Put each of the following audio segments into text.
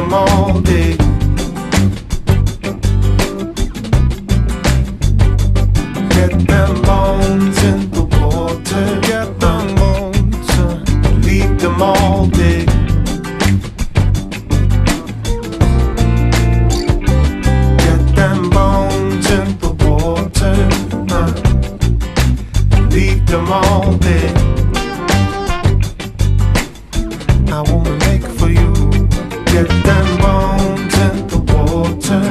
them all day. Get them bones in the water, get them bones, leave them all day. Get them bones in the water, leave them all day. I wanna make it for you. Get them bones in the water,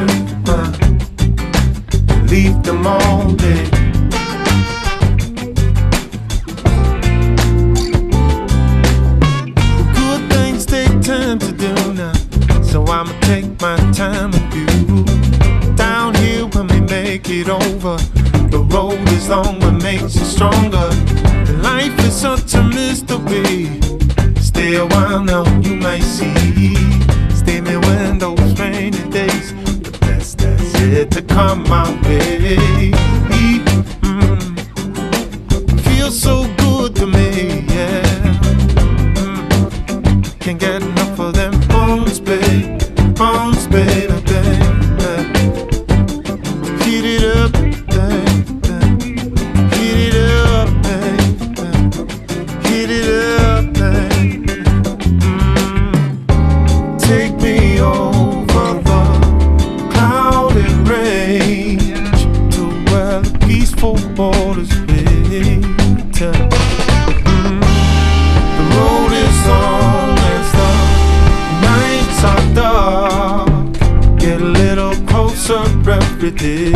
leave them all day. Good things take time to do now, so I'ma take my time with you. Down here when we make it over, the road is long but makes it stronger. Life is such a mystery. Stay a while now, you might see. Stay me when those rainy days, the best that's yet to come my way. Feels so good to me, yeah. Can't get enough of them bones, babe. Bones, baby, babe. Heat it up, babe. Heat it up, babe. Heat it up, babe. Take me over the clouded range to where the peaceful borders meet. The road is long as the nights are dark. Get a little closer every day.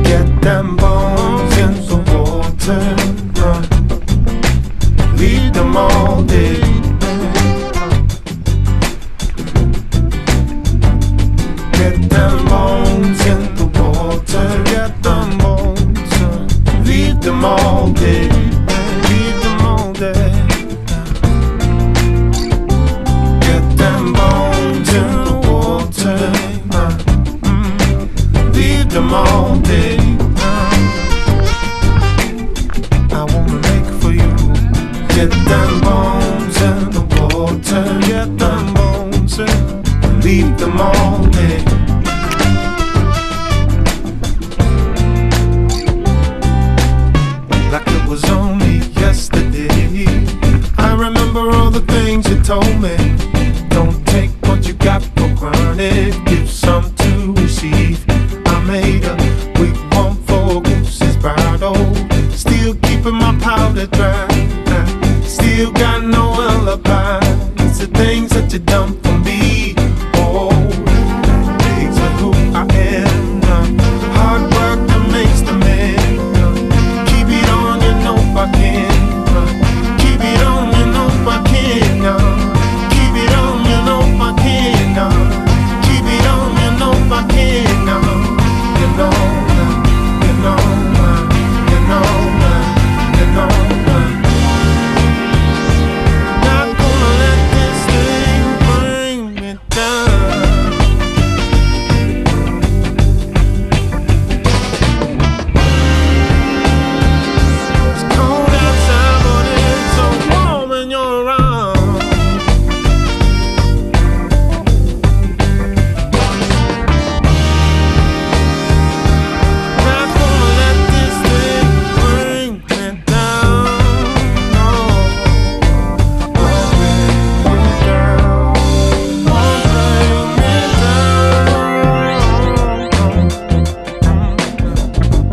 Get them bones in the water, leave them all day. Get them bones in the water, get them bones, leave them all day, leave them all day. Get them bones in the water, leave them all day. I wanna make it for you. Get them bones in the water, get them bones, leave them all day. Like it was only yesterday. I remember all the things you told me. Don't take what you got for granted. Give some to receive. I made a weak one for Goose's bridle. Still keeping my powder dry. Still got no alibi. It's the things that you done for me. Oh, things are who I am. Hard work that makes the man. Keep it on, you know I can. Keep it on, you know I can. Keep it on, you know I can. Keep it on, you know I can. You know, you know, you know, you know. Not gonna let this thing bring me down. It's cold outside, but it's so warm when you're around. Not gonna let this thing bring me down. No, won't bring me down. Won't bring me down.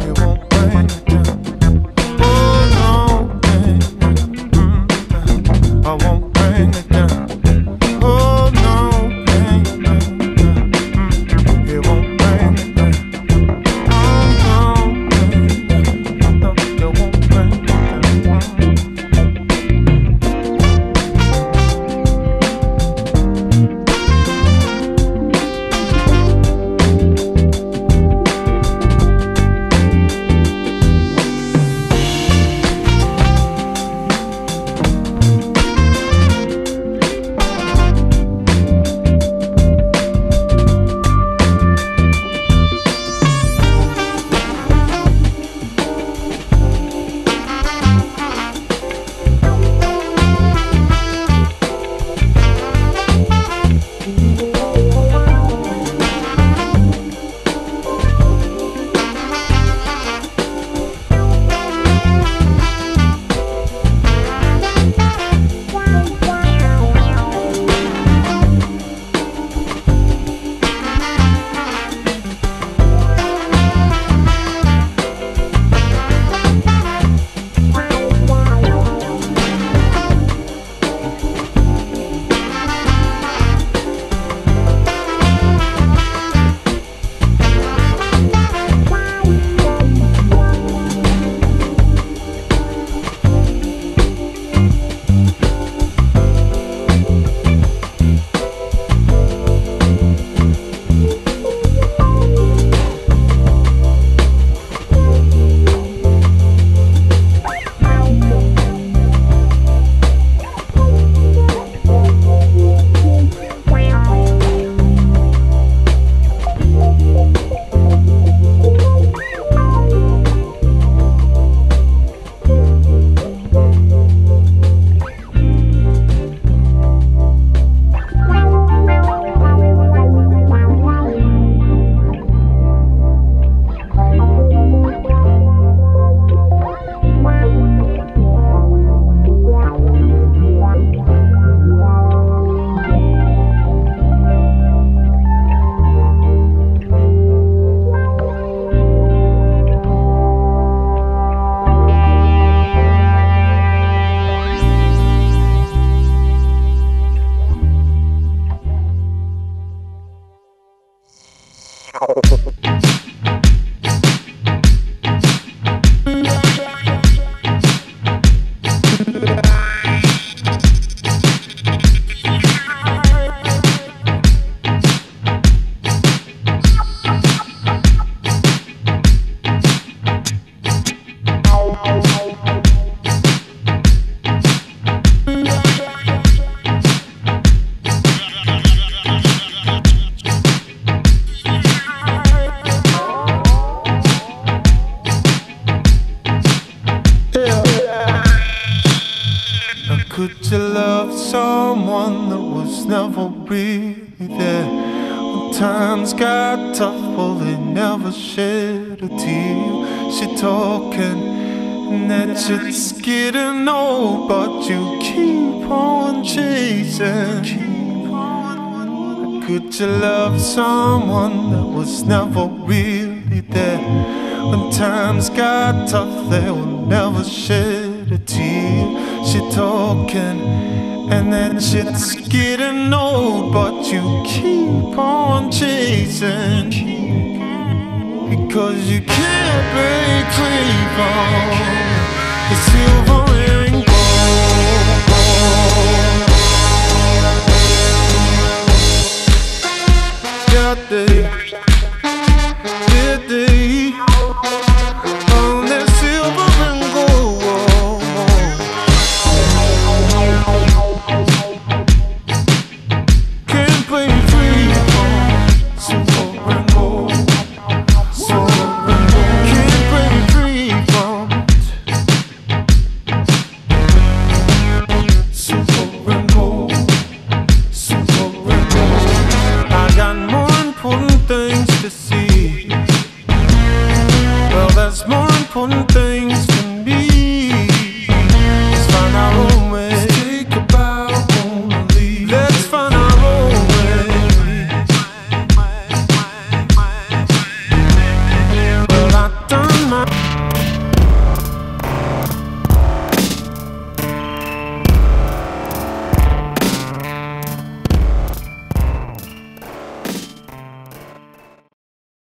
It won't bring me down. Oh no, I won't bring it down. Oh no, it won't bring it down. Oh no, it won't bring it down. Could you love someone that was never really there? When times got tough, well, they never shed a tear. She talking, and that shit's getting old, but you keep on chasing. Could you love someone that was never really there? When times got tough, they will never shed a tear. She talking, and that shit's getting old, but you keep on chasing. Because you can't break free from the silver